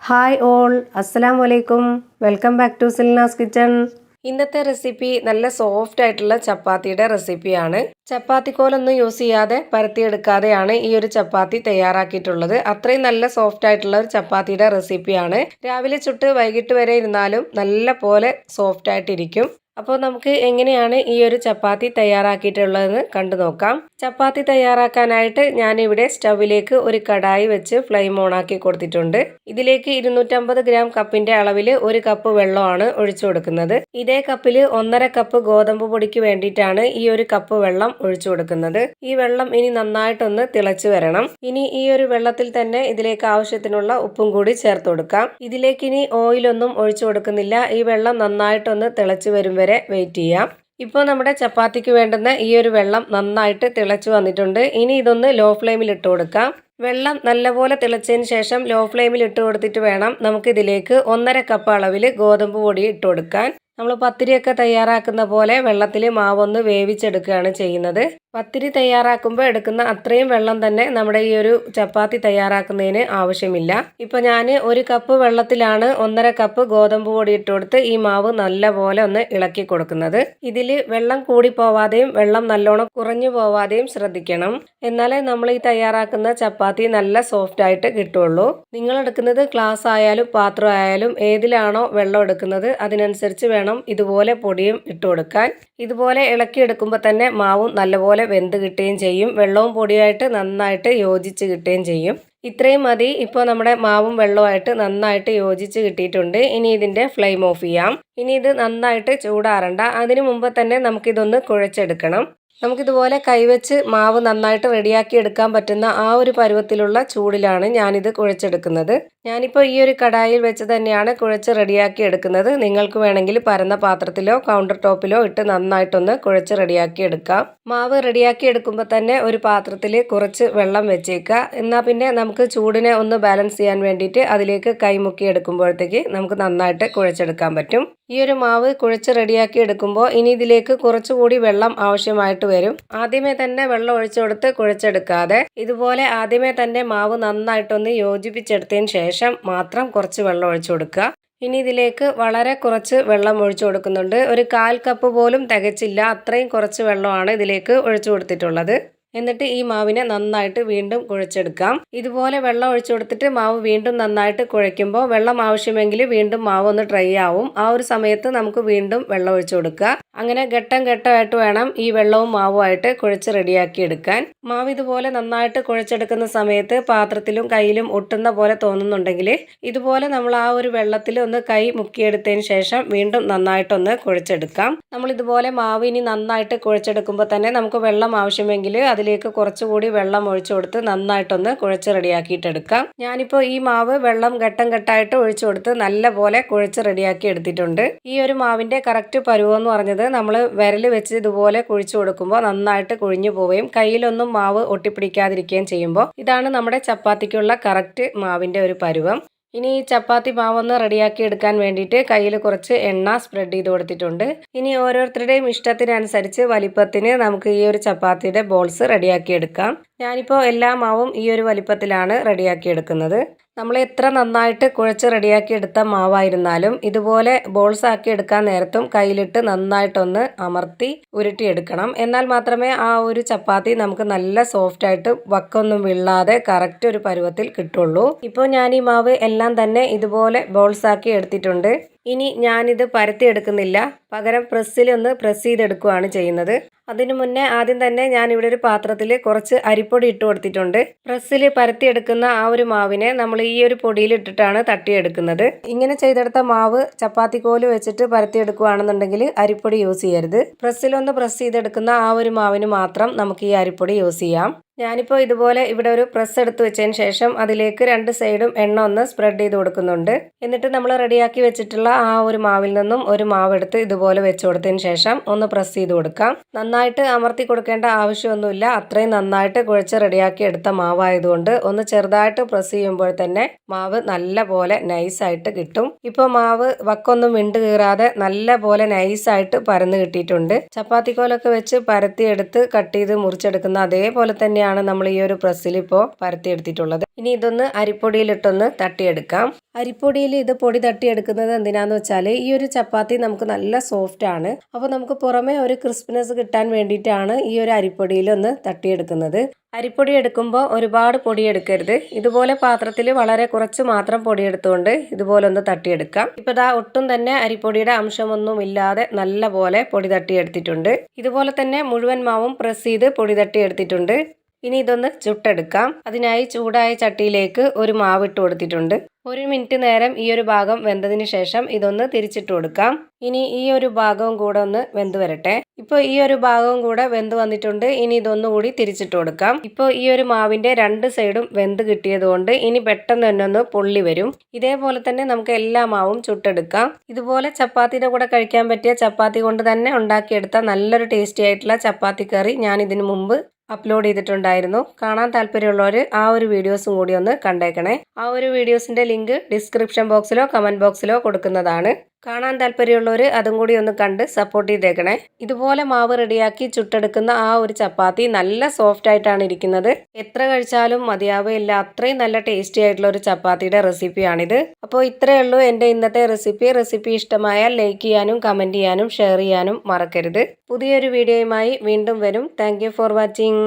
Hi all, അസ്സലാമു അലൈക്കും. Welcome back to Silna's kitchen. ഇന്നത്തെ റെസിപ്പി നല്ല സോഫ്റ്റ് ആയിട്ടുള്ള ചപ്പാത്തിയുടെ റെസിപ്പിയാണ്. ചപ്പാത്തിക്കോലൊന്നും യൂസ് ചെയ്യാതെ പരത്തിയെടുക്കാതെയാണ് ഈ ഒരു ചപ്പാത്തി തയ്യാറാക്കിയിട്ടുള്ളത്. അത്രയും നല്ല സോഫ്റ്റ് ആയിട്ടുള്ള ഒരു ചപ്പാത്തിയുടെ റെസിപ്പിയാണ്. രാവിലെ ചുട്ട് വൈകിട്ട് വരെ ഇരുന്നാലും നല്ല പോലെ സോഫ്റ്റ് ആയിട്ടിരിക്കും. അപ്പോൾ നമുക്ക് എങ്ങനെയാണ് ഈ ഒരു ചപ്പാത്തി തയ്യാറാക്കിയിട്ടുള്ളതെന്ന് കണ്ടു നോക്കാം. ചപ്പാത്തി തയ്യാറാക്കാനായിട്ട് ഞാനിവിടെ സ്റ്റവിലേക്ക് ഒരു കടായി വെച്ച് ഫ്ലെയിം ഓൺ ആക്കി കൊടുത്തിട്ടുണ്ട്. ഇതിലേക്ക് 250 ഗ്രാം കപ്പിന്റെ അളവിൽ 1 കപ്പ് വെള്ളമാണ് ഒഴിച്ചു കൊടുക്കുന്നത്. ഇതേ കപ്പിൽ 1.5 കപ്പ് ഗോതമ്പ് പൊടിക്ക് വേണ്ടിയിട്ടാണ് ഈ ഒരു കപ്പ് വെള്ളം ഒഴിച്ചു കൊടുക്കുന്നത്. ഈ വെള്ളം ഇനി നന്നായിട്ടൊന്ന് തിളച്ചു വരണം. ഇനി ഈ ഒരു വെള്ളത്തിൽ തന്നെ ഇതിലേക്ക് ആവശ്യത്തിനുള്ള ഉപ്പും കൂടി ചേർത്ത് കൊടുക്കാം. ഇതിലേക്ക് ഇനി ഓയിലൊന്നും ഒഴിച്ചു കൊടുക്കുന്നില്ല. ഈ വെള്ളം നന്നായിട്ടൊന്ന് തിളച്ചു വരും വരെ വെയിറ്റ് ചെയ്യാം. ഇപ്പോൾ നമ്മുടെ ചപ്പാത്തിക്ക് വേണ്ടുന്ന ഈ ഒരു വെള്ളം നന്നായിട്ട് തിളച്ചു വന്നിട്ടുണ്ട്. ഇനി ഇതൊന്ന് ലോ ഫ്ലെയിമിൽ ഇട്ട് കൊടുക്കാം. വെള്ളം നല്ലപോലെ തിളച്ചതിന് ശേഷം ലോ ഫ്ലെയിമിൽ ഇട്ട് കൊടുത്തിട്ട് വേണം നമുക്കിതിലേക്ക് 1.5 കപ്പ് അളവിൽ ഗോതമ്പ് പൊടി ഇട്ട് കൊടുക്കാൻ. നമ്മൾ പത്തിരിയൊക്കെ തയ്യാറാക്കുന്ന പോലെ വെള്ളത്തിൽ മാവൊന്ന് വേവിച്ചെടുക്കുകയാണ് ചെയ്യുന്നത്. പത്തിരി തയ്യാറാക്കുമ്പോൾ എടുക്കുന്ന അത്രയും വെള്ളം തന്നെ നമ്മുടെ ഈ ഒരു ചപ്പാത്തി തയ്യാറാക്കുന്നതിന് ആവശ്യമില്ല. ഇപ്പോൾ ഞാൻ 1 കപ്പ് വെള്ളത്തിലാണ് 1.5 കപ്പ് ഗോതമ്പ് പൊടി ഇട്ട് കൊടുത്ത് ഈ മാവ് നല്ലപോലെ ഒന്ന് ഇളക്കി കൊടുക്കുന്നത്. ഇതിൽ വെള്ളം കൂടി പോവാതെയും വെള്ളം നല്ലോണം കുറഞ്ഞു പോവാതെയും ശ്രദ്ധിക്കണം. എന്നാലേ നമ്മൾ ഈ തയ്യാറാക്കുന്ന ചപ്പാത്തി നല്ല സോഫ്റ്റ് ആയിട്ട് കിട്ടുള്ളൂ. നിങ്ങൾ എടുക്കുന്നത് ഗ്ലാസ് ആയാലും പാത്രം ആയാലും ഏതിലാണോ വെള്ളം എടുക്കുന്നത് അതിനനുസരിച്ച് വേണം ഇതുപോലെ പൊടിയും ഇട്ട് കൊടുക്കാൻ. ഇതുപോലെ ഇളക്കി എടുക്കുമ്പോൾ തന്നെ മാവും നല്ലപോലെ വെന്ത് കിട്ടുകയും ചെയ്യും. വെള്ളവും പൊടിയായിട്ട് നന്നായിട്ട് യോജിച്ച് കിട്ടുകയും ചെയ്യും. ഇത്രയും മതി. ഇപ്പോൾ നമ്മുടെ മാവും വെള്ളവുമായിട്ട് നന്നായിട്ട് യോജിച്ച് കിട്ടിയിട്ടുണ്ട്. ഇനി ഇതിൻ്റെ ഫ്ലെയിം ഓഫ് ചെയ്യാം. ഇനി ഇത് നന്നായിട്ട് ചൂടാറണ്ട. അതിനു മുമ്പ് തന്നെ നമുക്കിതൊന്ന് കുഴച്ചെടുക്കണം. നമുക്കിതുപോലെ കൈവച്ച് മാവ് നന്നായിട്ട് റെഡിയാക്കി എടുക്കാൻ പറ്റുന്ന ആ ഒരു പരുവത്തിലുള്ള ചൂടിലാണ് ഞാനിത് കുഴച്ചെടുക്കുന്നത്. ഞാനിപ്പോൾ ഈ ഒരു കടായിൽ വെച്ച് തന്നെയാണ് കുഴച്ച് റെഡിയാക്കി എടുക്കുന്നത്. നിങ്ങൾക്ക് വേണമെങ്കിൽ പരന്ന പാത്രത്തിലോ കൗണ്ടർ ടോപ്പിലോ ഇട്ട് നന്നായിട്ടൊന്ന് കുഴച്ച് റെഡിയാക്കി എടുക്കാം. മാവ് റെഡിയാക്കി എടുക്കുമ്പോൾ തന്നെ ഒരു പാത്രത്തിൽ കുറച്ച് വെള്ളം വെച്ചേക്കുക. എന്നാൽ പിന്നെ നമുക്ക് ചൂടിനെ ഒന്ന് ബാലൻസ് ചെയ്യാൻ വേണ്ടിയിട്ട് അതിലേക്ക് കൈ മുക്കി എടുക്കുമ്പോഴത്തേക്ക് നമുക്ക് നന്നായിട്ട് കുഴച്ചെടുക്കാൻ പറ്റും. ഈ ഒരു മാവ് കുഴച്ച് റെഡിയാക്കി എടുക്കുമ്പോൾ ഇനി ഇതിലേക്ക് കുറച്ചുകൂടി വെള്ളം ആവശ്യമായിട്ട് വരും. ആദ്യമേ തന്നെ വെള്ളം ഒഴിച്ചു കൊടുത്ത് കുഴച്ചെടുക്കാതെ ഇതുപോലെ ആദ്യമേ തന്നെ മാവ് നന്നായിട്ടൊന്ന് യോജിപ്പിച്ചെടുത്തതിന് ശേഷം മാത്രം കുറച്ച് വെള്ളം ഒഴിച്ചു കൊടുക്കുക. ഇനി ഇതിലേക്ക് വളരെ കുറച്ച് വെള്ളം ഒഴിച്ചു കൊടുക്കുന്നുണ്ട്. ഒരു 1/4 കപ്പ് പോലും തികച്ചില്ല. അത്രയും കുറച്ച് വെള്ളമാണ് ഇതിലേക്ക് ഒഴിച്ചു കൊടുത്തിട്ടുള്ളത്. എന്നിട്ട് ഈ മാവിനെ നന്നായിട്ട് വീണ്ടും കുഴച്ചെടുക്കാം. ഇതുപോലെ വെള്ളം ഒഴിച്ചു കൊടുത്തിട്ട് മാവ് വീണ്ടും നന്നായിട്ട് കുഴയ്ക്കുമ്പോൾ വെള്ളം ആവശ്യമെങ്കിൽ വീണ്ടും മാവ് ഒന്ന് ഡ്രൈ ആവും. ആ ഒരു സമയത്ത് നമുക്ക് വീണ്ടും വെള്ളം ഒഴിച്ചു കൊടുക്കുക. അങ്ങനെ ഘട്ടം ഘട്ടമായിട്ട് വേണം ഈ വെള്ളവും മാവുമായിട്ട് കുഴച്ച് റെഡിയാക്കി എടുക്കാൻ. മാവ് ഇതുപോലെ നന്നായിട്ട് കുഴച്ചെടുക്കുന്ന സമയത്ത് പാത്രത്തിലും കയ്യിലും ഒട്ടുന്ന പോലെ തോന്നുന്നുണ്ടെങ്കിൽ ഇതുപോലെ നമ്മൾ ആ ഒരു വെള്ളത്തിൽ ഒന്ന് കൈ മുക്കിയെടുത്തതിന് ശേഷം വീണ്ടും നന്നായിട്ടൊന്ന് കുഴച്ചെടുക്കാം. നമ്മൾ ഇതുപോലെ മാവ് ഇനി നന്നായിട്ട് കുഴച്ചെടുക്കുമ്പോൾ തന്നെ നമുക്ക് വെള്ളം ആവശ്യമെങ്കിൽ അതിലേക്ക് കുറച്ചുകൂടി വെള്ളം ഒഴിച്ചു കൊടുത്ത് നന്നായിട്ടൊന്ന് കുഴച്ച് റെഡിയാക്കിയിട്ടെടുക്കാം. ഞാനിപ്പോൾ ഈ മാവ് വെള്ളം ഘട്ടം ഘട്ടമായിട്ട് ഒഴിച്ചു കൊടുത്ത് നല്ല പോലെ കുഴച്ച് റെഡിയാക്കി എടുത്തിട്ടുണ്ട്. ഈ ഒരു മാവിൻ്റെ കറക്റ്റ് പരുവം എന്ന് പറഞ്ഞത് നമ്മൾ വിരൽ വെച്ച് ഇതുപോലെ കുഴിച്ചു കൊടുക്കുമ്പോൾ നന്നായിട്ട് കുഴിഞ്ഞു പോവുകയും കയ്യിലൊന്നും മാവ് ഒട്ടിപ്പിടിക്കാതിരിക്കുകയും ചെയ്യുമ്പോൾ ഇതാണ് നമ്മുടെ ചപ്പാത്തിക്കുള്ള കറക്റ്റ് മാവിൻ്റെ ഒരു പരുവം. ഇനി ഈ ചപ്പാത്തി മാവൊന്ന് റെഡിയാക്കി എടുക്കാൻ വേണ്ടിയിട്ട് കയ്യിൽ കുറച്ച് എണ്ണ സ്പ്രെഡ് ചെയ്ത് കൊടുത്തിട്ടുണ്ട്. ഇനി ഓരോരുത്തരുടെയും ഇഷ്ടത്തിനനുസരിച്ച് വലിപ്പത്തിന് നമുക്ക് ഈ ഒരു ചപ്പാത്തിയുടെ ബോൾസ് റെഡിയാക്കി എടുക്കാം. ഞാനിപ്പോൾ എല്ലാ മാവും ഈ ഒരു വലിപ്പത്തിലാണ് റെഡിയാക്കി എടുക്കുന്നത്. നമ്മൾ എത്ര നന്നായിട്ട് കുഴച്ച് റെഡിയാക്കി എടുത്ത മാവായിരുന്നാലും ഇതുപോലെ ബോൾസ് ആക്കി എടുക്കാൻ നേരത്തും കയ്യിലിട്ട് നന്നായിട്ടൊന്ന് അമർത്തി ഉരുട്ടിയെടുക്കണം. എന്നാൽ മാത്രമേ ആ ഒരു ചപ്പാത്തി നമുക്ക് നല്ല സോഫ്റ്റ് ആയിട്ട് വക്കൊന്നും വീഴാതെ കറക്റ്റ് ഒരു പരുവത്തിൽ കിട്ടുള്ളൂ. ഇപ്പോൾ ഞാൻ ഈ മാവ് എല്ലാം തന്നെ ഇതുപോലെ ബോൾസ് ആക്കി എടുത്തിട്ടുണ്ട്. ഇനി ഞാനിത് പരത്തി എടുക്കുന്നില്ല. പകരം പ്രസ്സിലൊന്ന് പ്രസ് ചെയ്തെടുക്കുകയാണ് ചെയ്യുന്നത്. അതിനു മുന്നേ ആദ്യം തന്നെ ഞാനിവിടെ ഒരു പാത്രത്തിൽ കുറച്ച് അരിപ്പൊടി ഇട്ട് കൊടുത്തിട്ടുണ്ട്. പ്രസ്സിൽ പരത്തിയെടുക്കുന്ന ആ ഒരു മാവിനെ നമ്മൾ ഈ ഒരു പൊടിയിൽ ഇട്ടിട്ടാണ് തട്ടിയെടുക്കുന്നത്. ഇങ്ങനെ ചെയ്തെടുത്ത മാവ് ചപ്പാത്തിക്കോല് വെച്ചിട്ട് പരത്തിയെടുക്കുകയാണെന്നുണ്ടെങ്കിൽ അരിപ്പൊടി യൂസ് ചെയ്യരുത്. പ്രസ്സിലൊന്ന് പ്രസ് ചെയ്തെടുക്കുന്ന ആ ഒരു മാവിന് മാത്രം നമുക്ക് ഈ അരിപ്പൊടി യൂസ് ചെയ്യാം. ഞാനിപ്പോൾ ഇതുപോലെ ഇവിടെ ഒരു പ്രസ് എടുത്ത് വെച്ചതിന് ശേഷം അതിലേക്ക് 2 സൈഡും എണ്ണ ഒന്ന് സ്പ്രെഡ് ചെയ്ത് കൊടുക്കുന്നുണ്ട്. എന്നിട്ട് നമ്മൾ റെഡിയാക്കി വെച്ചിട്ടുള്ള ആ ഒരു മാവിൽ നിന്നും ഒരു മാവെടുത്ത് ഇതുപോലെ വെച്ച് കൊടുത്തതിന് ശേഷം ഒന്ന് പ്രസ് ചെയ്ത് കൊടുക്കാം. നന്നായിട്ട് അമർത്തി കൊടുക്കേണ്ട ആവശ്യമൊന്നുമില്ല. അത്രയും നന്നായിട്ട് കുഴച്ച് റെഡിയാക്കി എടുത്ത മാവായതുകൊണ്ട് ഒന്ന് ചെറുതായിട്ട് പ്രസ് ചെയ്യുമ്പോൾ തന്നെ മാവ് നല്ല പോലെ നൈസായിട്ട് കിട്ടും. ഇപ്പോൾ മാവ് വക്കൊന്നും വിണ്ട് കീറാതെ നല്ല പോലെ നൈസായിട്ട് പരന്ന് കിട്ടിയിട്ടുണ്ട്. ചപ്പാത്തിക്കോലൊക്കെ വെച്ച് പരത്തിയെടുത്ത് കട്ട് ചെയ്ത് മുറിച്ചെടുക്കുന്ന അതേപോലെ തന്നെയാണ് പോലെയാണ് നമ്മൾ ഈ ഒരു പ്രസ്സിൽ ഇപ്പോൾ പരത്തിയെടുത്തിട്ടുള്ളത്. ഇനി ഇതൊന്ന് അരിപ്പൊടിയിലിട്ടൊന്ന് തട്ടിയെടുക്കാം. അരിപ്പൊടിയിൽ ഇത് പൊടി തട്ടിയെടുക്കുന്നത് എന്തിനാന്ന് വെച്ചാൽ ഈ ഒരു ചപ്പാത്തി നമുക്ക് നല്ല സോഫ്റ്റ് ആണ്. അപ്പോൾ നമുക്ക് പുറമെ ഒരു ക്രിസ്പിനെസ് കിട്ടാൻ വേണ്ടിയിട്ടാണ് ഈ ഒരു അരിപ്പൊടിയിൽ ഒന്ന് തട്ടിയെടുക്കുന്നത്. അരിപ്പൊടി എടുക്കുമ്പോൾ ഒരുപാട് പൊടി എടുക്കരുത്. ഇതുപോലെ പാത്രത്തിൽ വളരെ കുറച്ച് മാത്രം പൊടി എടുത്തുകൊണ്ട് ഇതുപോലെ ഒന്ന് തട്ടിയെടുക്കാം. ഇപ്പോൾ ദാ ഒട്ടും തന്നെ അരിപ്പൊടിയുടെ അംശമൊന്നും ഇല്ലാതെ നല്ല പോലെ പൊടി തട്ടിയെടുത്തിട്ടുണ്ട്. ഇതുപോലെ തന്നെ മുഴുവൻ മാവും പ്രസ് ചെയ്ത് പൊടി തട്ടിയെടുത്തിട്ടുണ്ട്. ഇനി ഇതൊന്ന് ചുട്ടെടുക്കാം. അതിനായി ചൂടായ ചട്ടിയിലേക്ക് ഒരു മാവ് ഇട്ട് കൊടുത്തിട്ടുണ്ട്. 1 മിനിറ്റ് നേരം ഈ ഒരു ഭാഗം വെന്തതിന് ശേഷം ഇതൊന്ന് തിരിച്ചിട്ട് കൊടുക്കാം. ഇനി ഈ ഒരു ഭാഗവും കൂടെ ഒന്ന് വെന്ത് വരട്ടെ. ഇപ്പോൾ ഈ ഒരു ഭാഗവും കൂടെ വെന്ത് വന്നിട്ടുണ്ട്. ഇനി ഇതൊന്നുകൂടി തിരിച്ചിട്ട് കൊടുക്കാം. ഇപ്പോൾ ഈ ഒരു മാവിന്റെ 2 സൈഡും വെന്ത് കിട്ടിയതുകൊണ്ട് ഇനി പെട്ടെന്ന് തന്നെ ഒന്ന് പൊള്ളി വരും. ഇതേപോലെ തന്നെ നമുക്ക് എല്ലാ മാവും ചുട്ടെടുക്കാം. ഇതുപോലെ ചപ്പാത്തിയുടെ കൂടെ കഴിക്കാൻ പറ്റിയ ചപ്പാത്തി കൊണ്ട് തന്നെ ഉണ്ടാക്കിയെടുത്ത നല്ലൊരു ടേസ്റ്റി ആയിട്ടുള്ള ചപ്പാത്തി കറി ഞാൻ ഇതിനു മുമ്പ് അപ്ലോഡ് ചെയ്തിട്ടുണ്ടായിരുന്നു. കാണാൻ താല്പര്യമുള്ളവർ ആ ഒരു വീഡിയോസും കൂടി ഒന്ന് കണ്ടേക്കണേ. ആ ഒരു വീഡിയോസിന്റെ ലിങ്ക് ഡിസ്ക്രിപ്ഷൻ ബോക്സിലോ കമന്റ് ബോക്സിലോ കൊടുക്കുന്നതാണ്. കാണാൻ താല്പര്യമുള്ളവർ അതും കൂടി ഒന്ന് കണ്ട് സപ്പോർട്ട് ചെയ്തേക്കണേ. ഇതുപോലെ മാവ് റെഡിയാക്കി ചുട്ടെടുക്കുന്ന ആ ഒരു ചപ്പാത്തി നല്ല സോഫ്റ്റ് ആയിട്ടാണ് ഇരിക്കുന്നത്. എത്ര കഴിച്ചാലും മതിയാവുകയില്ല. അത്രയും നല്ല ടേസ്റ്റി ആയിട്ടുള്ള ഒരു ചപ്പാത്തിയുടെ റെസിപ്പിയാണിത്. അപ്പോൾ ഇത്രയേ ഉള്ളൂ എൻ്റെ ഇന്നത്തെ റെസിപ്പി ഇഷ്ടമായാൽ ലൈക്ക് ചെയ്യാനും കമന്റ് ചെയ്യാനും ഷെയർ ചെയ്യാനും മറക്കരുത്. പുതിയൊരു വീഡിയോയുമായി വീണ്ടും വരും. Thank you for watching.